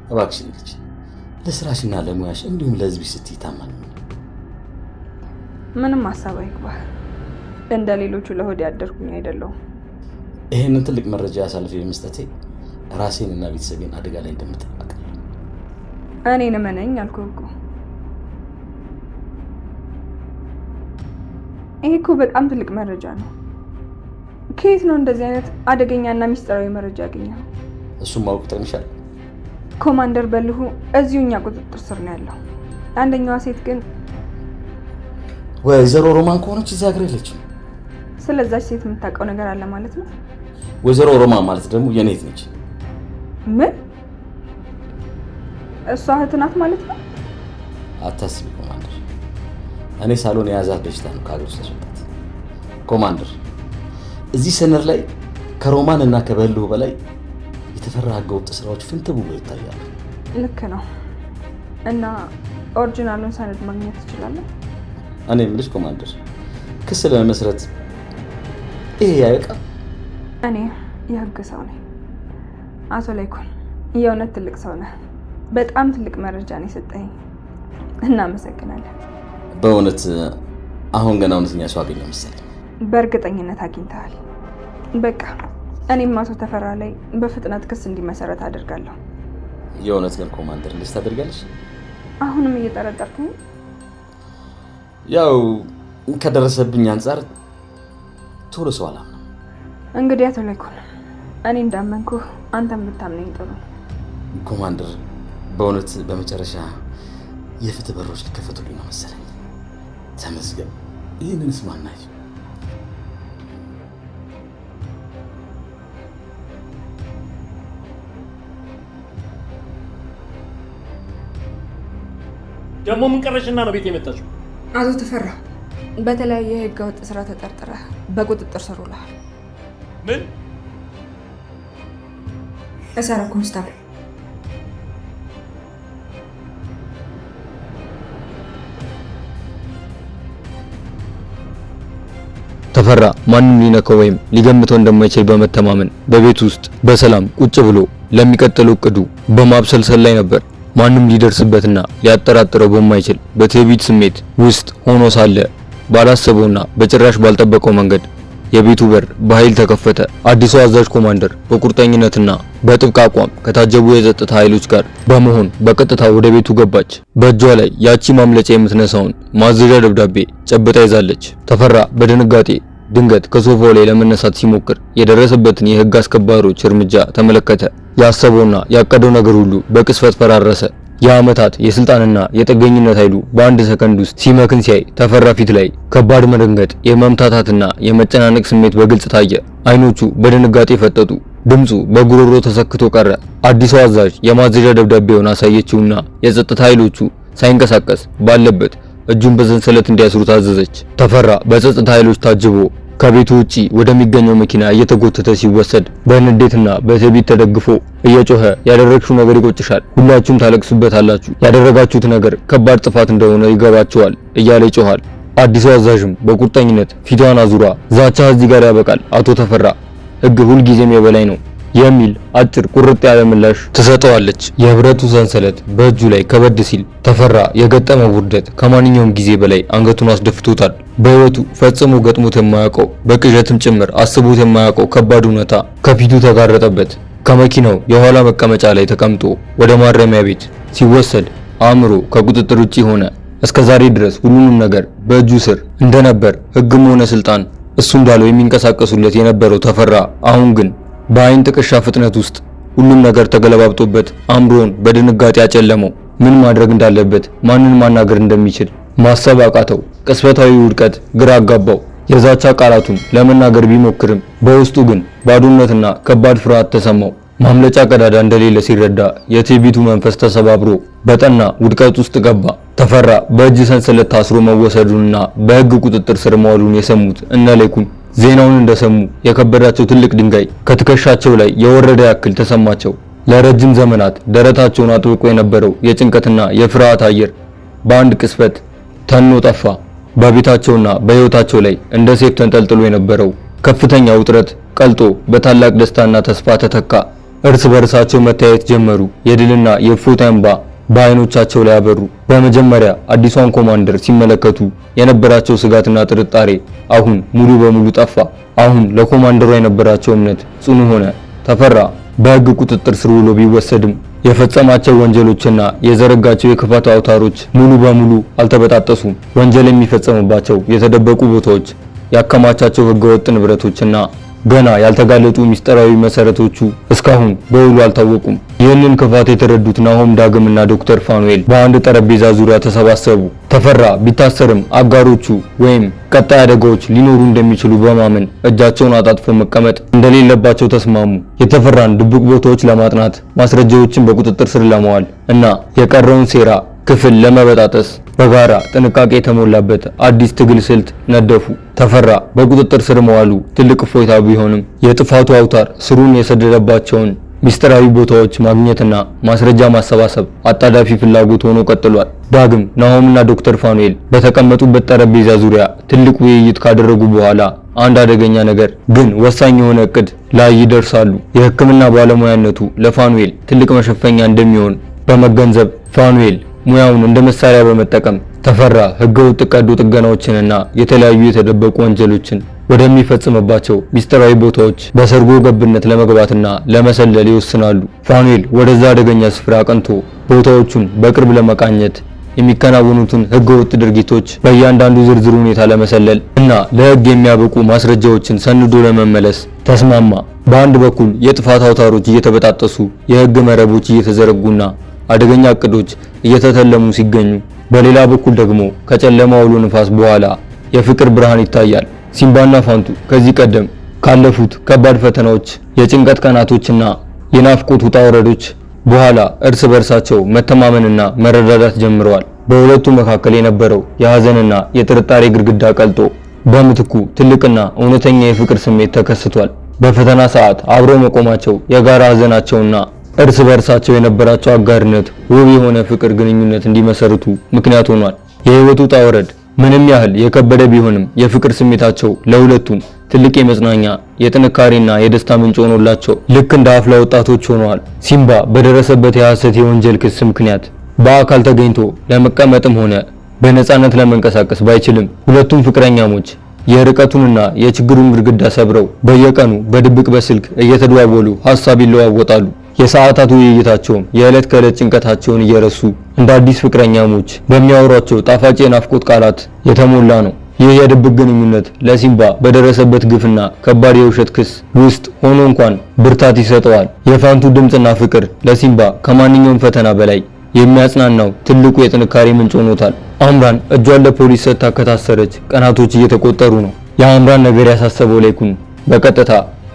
እባክሽ ልጅ ለስራሽና ለሙያሽ እንዲሁም ለህዝብ ስትይ ታማኝ ምንም ሐሳብ አይግባህ። እንደ ሌሎቹ ለሆድ ያደርኩኝ አይደለሁም። ይሄንን ትልቅ መረጃ ያሳልፈ የመስጠቴ ራሴንና ቤተሰቤን አደጋ ላይ እንደምጠብቅ እኔን እመነኝ አልኩህ እኮ። ይሄ እኮ በጣም ትልቅ መረጃ ነው። ከየት ነው እንደዚህ አይነት አደገኛና ሚስጥራዊ መረጃ ያገኘው? እሱም ማወቅ ጠንሻል። ኮማንደር በልሁ እዚሁ እኛ ቁጥጥር ስር ነው ያለው። አንደኛዋ ሴት ግን ወይዘሮ ሮማን ከሆነች እዚህ ሀገር የለችም። ስለዛች ሴት የምታውቀው ነገር አለ ማለት ነው? ወይዘሮ ሮማን ማለት ደግሞ የኔ እህት ነች። ምን? እሷ እህት ናት ማለት ነው? አታስቢ ኮማንደር፣ እኔ ሳሎን የያዛት በሽታ ነው ከሀገር ውስጥ ያስወጣት። ኮማንደር፣ እዚህ ሰነድ ላይ ከሮማን እና ከበልሁ በላይ የተፈራ ህገወጥ ስራዎች ፍንትው ብሎ ይታያሉ። ልክ ነው። እና ኦሪጂናሉን ሰነድ ማግኘት ትችላለህ? እኔ የምልሽ ኮማንደር፣ ክስ ለመመስረት ይሄ ያበቃል? እኔ የህግ ሰው ነኝ አቶ ላይኩን። የእውነት ትልቅ ሰው ነህ። በጣም ትልቅ መረጃ ነው የሰጠኝ። እናመሰግናለን። በእውነት አሁን ገና እውነተኛ ሰው አገኘሁ መሰለኝ። በእርግጠኝነት አግኝተሃል። በቃ እኔም አቶ ተፈራ ላይ በፍጥነት ክስ እንዲመሰረት አደርጋለሁ። የእውነት ግን ኮማንደር እንደዚህ ታደርጋለሽ? አሁንም እየጠረጠርኩኝ? ያው ከደረሰብኝ አንጻር ቶሎ ሰው አላምነው። እንግዲህ አቶ ላይኩን እኔ እንዳመንኩህ አንተም ብታምነኝ ጥሩ። ኮማንደር፣ በእውነት በመጨረሻ የፍትህ በሮች ሊከፈቱልኝ ነው መሰለኝ። ተመስገን። ይህንን ስማናይ ደግሞ ምን ቀረሽና ነው ቤት የመጣችው? አቶ ተፈራ በተለያየ የህገ ወጥ ስራ ተጠርጥረህ በቁጥጥር ስር ውለሃል። ምን? እሰራ ኮንስታብል። ተፈራ ማንም ሊነካው ወይም ሊገምተው እንደማይችል በመተማመን በቤት ውስጥ በሰላም ቁጭ ብሎ ለሚቀጥለው እቅዱ በማብሰልሰል ላይ ነበር። ማንም ሊደርስበትና ሊያጠራጥረው በማይችል በትዕቢት ስሜት ውስጥ ሆኖ ሳለ ባላሰበውና በጭራሽ ባልጠበቀው መንገድ የቤቱ በር በኃይል ተከፈተ። አዲሱ አዛዥ ኮማንደር በቁርጠኝነትና በጥብቅ አቋም ከታጀቡ የጸጥታ ኃይሎች ጋር በመሆን በቀጥታ ወደ ቤቱ ገባች። በእጇ ላይ ያቺ ማምለጫ የምትነሳውን ማዘዣ ደብዳቤ ጨብጣ ይዛለች። ተፈራ በድንጋጤ ድንገት ከሶፋው ላይ ለመነሳት ሲሞክር የደረሰበትን የህግ አስከባሪዎች እርምጃ ተመለከተ። ያሰበውና ያቀደው ነገር ሁሉ በቅስፈት ፈራረሰ። የዓመታት የስልጣንና የጥገኝነት ኃይሉ በአንድ ሰከንድ ውስጥ ሲመክን ሲያይ ተፈራ ፊት ላይ ከባድ መደንገጥ፣ የመምታታትና የመጨናነቅ ስሜት በግልጽ ታየ። አይኖቹ በድንጋጤ ፈጠጡ። ድምፁ በጉሮሮ ተሰክቶ ቀረ። አዲሱ አዛዥ የማዘዣ ደብዳቤውን አሳየችውና የጸጥታ ኃይሎቹ ሳይንቀሳቀስ ባለበት እጁን በሰንሰለት እንዲያስሩ ታዘዘች። ተፈራ በጸጥታ ኃይሎች ታጅቦ ከቤቱ ውጪ ወደሚገኘው መኪና እየተጎተተ ሲወሰድ በንዴትና በትዕቢት ተደግፎ እየጮኸ ያደረግሽው ነገር ይቆጭሻል፣ ሁላችሁም ታለቅሱበታላችሁ፣ ያደረጋችሁት ነገር ከባድ ጥፋት እንደሆነ ይገባችኋል እያለ ይጮሃል። አዲሱ አዛዥም በቁርጠኝነት ፊቷን አዙራ ዛቻ እዚህ ጋር ያበቃል፣ አቶ ተፈራ ህግ ሁልጊዜም የበላይ ነው የሚል አጭር ቁርጥ ያለ ምላሽ ትሰጠዋለች። የህብረቱ ሰንሰለት በእጁ ላይ ከበድ ሲል ተፈራ የገጠመው ውርደት ከማንኛውም ጊዜ በላይ አንገቱን አስደፍቶታል። በህይወቱ ፈጽሞ ገጥሞት የማያውቀው በቅዠትም ጭምር አስቦት የማያውቀው ከባድ እውነታ ከፊቱ ተጋረጠበት። ከመኪናው የኋላ መቀመጫ ላይ ተቀምጦ ወደ ማረሚያ ቤት ሲወሰድ አእምሮ ከቁጥጥር ውጪ ሆነ። እስከዛሬ ድረስ ሁሉንም ነገር በእጁ ስር እንደነበር ህግም ሆነ ስልጣን እሱ እንዳለው የሚንቀሳቀሱለት የነበረው ተፈራ አሁን ግን በአይን ጥቅሻ ፍጥነት ውስጥ ሁሉም ነገር ተገለባብጦበት አእምሮን በድንጋጤ አጨለመው። ምን ማድረግ እንዳለበት፣ ማንን ማናገር እንደሚችል ማሰብ አቃተው። ቅስፈታዊ ውድቀት ግራ አጋባው። የዛቻ ቃላቱን ለመናገር ቢሞክርም በውስጡ ግን ባዶነትና ከባድ ፍርሃት ተሰማው። ማምለጫ ቀዳዳ እንደሌለ ሲረዳ የትዕቢቱ መንፈስ ተሰባብሮ በጠና ውድቀት ውስጥ ገባ። ተፈራ በእጅ ሰንሰለት ታስሮ መወሰዱንና በህግ ቁጥጥር ስር መዋሉን የሰሙት እነ ላይኩን ዜናውን እንደሰሙ የከበዳቸው ትልቅ ድንጋይ ከትከሻቸው ላይ የወረደ ያክል ተሰማቸው። ለረጅም ዘመናት ደረታቸውን አጥብቆ የነበረው የጭንቀትና የፍርሃት አየር በአንድ ቅስፈት ተኖ ጠፋ። በቤታቸውና በህይወታቸው ላይ እንደ ሴፍ ተንጠልጥሎ የነበረው ከፍተኛ ውጥረት ቀልጦ በታላቅ ደስታና ተስፋ ተተካ። እርስ በርሳቸው መታየት ጀመሩ። የድልና የእፎይታ እንባ በአይኖቻቸው ላይ አበሩ። በመጀመሪያ አዲሷን ኮማንደር ሲመለከቱ የነበራቸው ስጋትና ጥርጣሬ አሁን ሙሉ በሙሉ ጠፋ። አሁን ለኮማንደሯ የነበራቸው እምነት ጽኑ ሆነ። ተፈራ በሕግ ቁጥጥር ስር ውሎ ቢወሰድም የፈጸማቸው ወንጀሎችና የዘረጋቸው የክፋት አውታሮች ሙሉ በሙሉ አልተበጣጠሱም። ወንጀል የሚፈጸምባቸው የተደበቁ ቦታዎች፣ ያከማቻቸው ሕገወጥ ንብረቶችና ገና ያልተጋለጡ ሚስጥራዊ መሰረቶቹ እስካሁን በውሉ አልታወቁም። ይህንን ክፋት የተረዱት ናሆም ዳግምና ዶክተር ፋኑኤል በአንድ ጠረጴዛ ዙሪያ ተሰባሰቡ። ተፈራ ቢታሰርም አጋሮቹ ወይም ቀጣይ አደጋዎች ሊኖሩ እንደሚችሉ በማመን እጃቸውን አጣጥፎ መቀመጥ እንደሌለባቸው ተስማሙ። የተፈራን ድብቅ ቦታዎች ለማጥናት፣ ማስረጃዎችን በቁጥጥር ስር ለማዋል እና የቀረውን ሴራ ክፍል ለመበጣጠስ በጋራ ጥንቃቄ የተሞላበት አዲስ ትግል ስልት ነደፉ። ተፈራ በቁጥጥር ስር መዋሉ ትልቅ እፎይታ ቢሆንም የጥፋቱ አውታር ስሩን የሰደደባቸውን ሚስጥራዊ ቦታዎች ማግኘትና ማስረጃ ማሰባሰብ አጣዳፊ ፍላጎት ሆኖ ቀጥሏል። ዳግም ናሆምና ዶክተር ፋኑኤል በተቀመጡበት ጠረጴዛ ዙሪያ ትልቅ ውይይት ካደረጉ በኋላ አንድ አደገኛ ነገር ግን ወሳኝ የሆነ እቅድ ላይ ይደርሳሉ። የሕክምና ባለሙያነቱ ለፋኑኤል ትልቅ መሸፈኛ እንደሚሆን በመገንዘብ ፋኑኤል ሙያውን እንደ መሳሪያ በመጠቀም ተፈራ ህገወጥ ቀዶ ጥገናዎችንና የተለያዩ የተደበቁ ወንጀሎችን ወደሚፈጽምባቸው ሚስጥራዊ ቦታዎች በሰርጎ ገብነት ለመግባትና ለመሰለል ይወስናሉ። ፋኑኤል ወደዛ አደገኛ ስፍራ አቅንቶ ቦታዎቹን በቅርብ ለመቃኘት የሚከናወኑትን ህገወጥ ድርጊቶች በእያንዳንዱ ዝርዝር ሁኔታ ለመሰለል እና ለህግ የሚያበቁ ማስረጃዎችን ሰንዶ ለመመለስ ተስማማ። በአንድ በኩል የጥፋት አውታሮች እየተበጣጠሱ የህግ መረቦች እየተዘረጉና አደገኛ እቅዶች እየተተለሙ ሲገኙ፣ በሌላ በኩል ደግሞ ከጨለማ አውሎ ንፋስ በኋላ የፍቅር ብርሃን ይታያል። ሲምባና ፋንቱ ከዚህ ቀደም ካለፉት ከባድ ፈተናዎች፣ የጭንቀት ቀናቶችና የናፍቆት ውጣ ወረዶች በኋላ እርስ በርሳቸው መተማመንና መረዳዳት ጀምረዋል። በሁለቱ መካከል የነበረው የሐዘንና የጥርጣሬ ግድግዳ ቀልጦ በምትኩ ትልቅና እውነተኛ የፍቅር ስሜት ተከስቷል። በፈተና ሰዓት አብረው መቆማቸው የጋራ ሐዘናቸውና እርስ በርሳቸው የነበራቸው አጋርነት ውብ የሆነ ፍቅር ግንኙነት እንዲመሰርቱ ምክንያት ሆኗል። የህይወቱ ውጣ ወረድ ምንም ያህል የከበደ ቢሆንም የፍቅር ስሜታቸው ለሁለቱም ትልቅ የመጽናኛ የጥንካሬና የደስታ ምንጭ ሆኖላቸው ልክ እንደ አፍላ ወጣቶች ሆነዋል። ሲምባ በደረሰበት የሐሰት የወንጀል ክስ ምክንያት በአካል ተገኝቶ ለመቀመጥም ሆነ በነፃነት ለመንቀሳቀስ ባይችልም ሁለቱም ፍቅረኛሞች የርቀቱንና የችግሩን ግድግዳ ሰብረው በየቀኑ በድብቅ በስልክ እየተደዋወሉ ሐሳብ ይለዋወጣሉ። የሰዓታት ውይይታቸውም የዕለት ከዕለት ጭንቀታቸውን እየረሱ እንደ አዲስ ፍቅረኛሞች በሚያወሯቸው ጣፋጭ የናፍቆት ቃላት የተሞላ ነው። ይህ የድብቅ ግንኙነት ለሲምባ በደረሰበት ግፍና ከባድ የውሸት ክስ ውስጥ ሆኖ እንኳን ብርታት ይሰጠዋል። የፋንቱ ድምፅና ፍቅር ለሲምባ ከማንኛውም ፈተና በላይ የሚያጽናናው ትልቁ የጥንካሬ ምንጭ ሆኖታል። አምራን እጇን ለፖሊስ ሰጥታ ከታሰረች ቀናቶች እየተቆጠሩ ነው። የአምራን ነገር ያሳሰበው ላይኩን በቀጥታ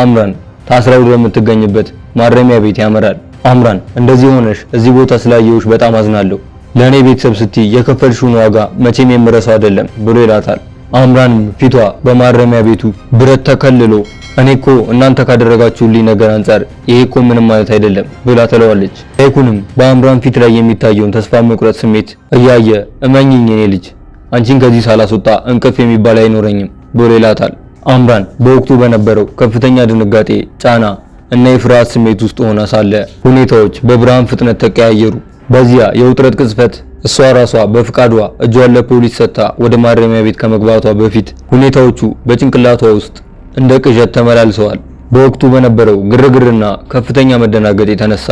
አምራን ታስራ ወደምትገኝበት ማረሚያ ቤት ያመራል። አምራን እንደዚህ ሆነሽ እዚህ ቦታ ስላየሁሽ በጣም አዝናለሁ። ለኔ ቤተሰብ ስትይ የከፈልሽውን ዋጋ መቼም የምረሳው አይደለም ብሎ ይላታል። አምራንም ፊቷ በማረሚያ ቤቱ ብረት ተከልሎ እኔ እኮ እናንተ ካደረጋችሁልኝ ነገር አንጻር ይሄ እኮ ምንም ማለት አይደለም ብላ ትለዋለች። ላይኩንም በአምራን ፊት ላይ የሚታየውን ተስፋ መቁረጥ ስሜት እያየ እመኚኝ የኔ ልጅ አንቺን ከዚህ ሳላስወጣ እንቅልፍ የሚባል አይኖረኝም ብሎ ይላታል። አምራን በወቅቱ በነበረው ከፍተኛ ድንጋጤ፣ ጫና እና የፍርሃት ስሜት ውስጥ ሆና ሳለ ሁኔታዎች በብርሃን ፍጥነት ተቀያየሩ። በዚያ የውጥረት ቅጽበት እሷ ራሷ በፍቃዷ እጇን ለፖሊስ ሰጥታ ወደ ማረሚያ ቤት ከመግባቷ በፊት ሁኔታዎቹ በጭንቅላቷ ውስጥ እንደ ቅዠት ተመላልሰዋል። በወቅቱ በነበረው ግርግርና ከፍተኛ መደናገጥ የተነሳ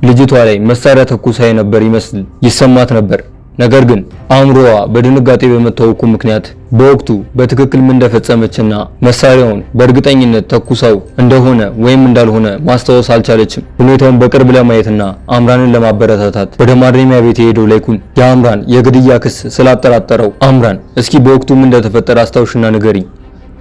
ልጅቷ ላይ መሳሪያ ተኩሳ የነበር ይመስል ይሰማት ነበር። ነገር ግን አእምሮዋ በድንጋጤ በመታወኩ ምክንያት በወቅቱ በትክክል ምን እንደፈጸመችና መሳሪያውን በእርግጠኝነት ተኩሳው እንደሆነ ወይም እንዳልሆነ ማስታወስ አልቻለችም። ሁኔታውን በቅርብ ለማየትና አምራንን ለማበረታታት ወደ ማረሚያ ቤት የሄደው ላይኩን የአምራን የግድያ ክስ ስላጠራጠረው አምራን እስኪ በወቅቱ ምን እንደተፈጠረ አስታውሽና ንገሪኝ፣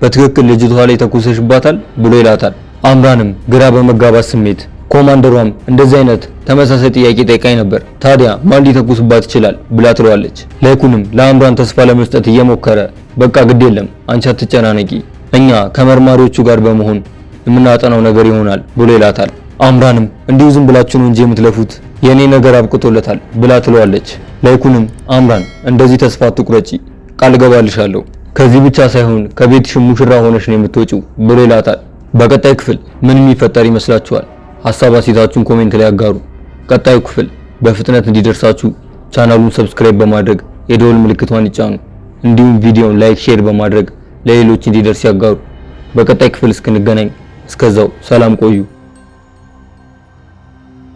በትክክል ልጅቷ ላይ ተኩሰሽባታል ብሎ ይላታል። አምራንም ግራ በመጋባት ስሜት ኮማንደሯም እንደዚህ አይነት ተመሳሳይ ጥያቄ ጠይቃኝ ነበር፣ ታዲያ ማን ሊተኩስባት ይችላል ብላ ትለዋለች። ላይኩንም ለአምራን ተስፋ ለመስጠት እየሞከረ በቃ ግድ የለም አንቺ አትጨናነቂ፣ እኛ ከመርማሪዎቹ ጋር በመሆን የምናጠናው ነገር ይሆናል ብሎ ይላታል። አምራንም እንዲሁ ዝም ብላችሁ ነው እንጂ የምትለፉት የኔ ነገር አብቅቶለታል ብላ ትለዋለች። ላይኩንም አምራን እንደዚህ ተስፋ አትቁረጪ፣ ቃል ገባልሻለሁ ከዚህ ብቻ ሳይሆን ከቤትሽ ሙሽራ ሆነሽ ነው የምትወጪው ብሎ ይላታል። በቀጣይ ክፍል ምን የሚፈጠር ይመስላችኋል? ሀሳብ አስተያየታችሁን ኮሜንት ላይ አጋሩ። ቀጣዩ ክፍል በፍጥነት እንዲደርሳችሁ ቻናሉን ሰብስክራይብ በማድረግ የደወል ምልክቷን ይጫኑ። እንዲሁም ቪዲዮውን ላይክ፣ ሼር በማድረግ ለሌሎች እንዲደርስ ያጋሩ። በቀጣይ ክፍል እስክንገናኝ እስከዛው ሰላም ቆዩ።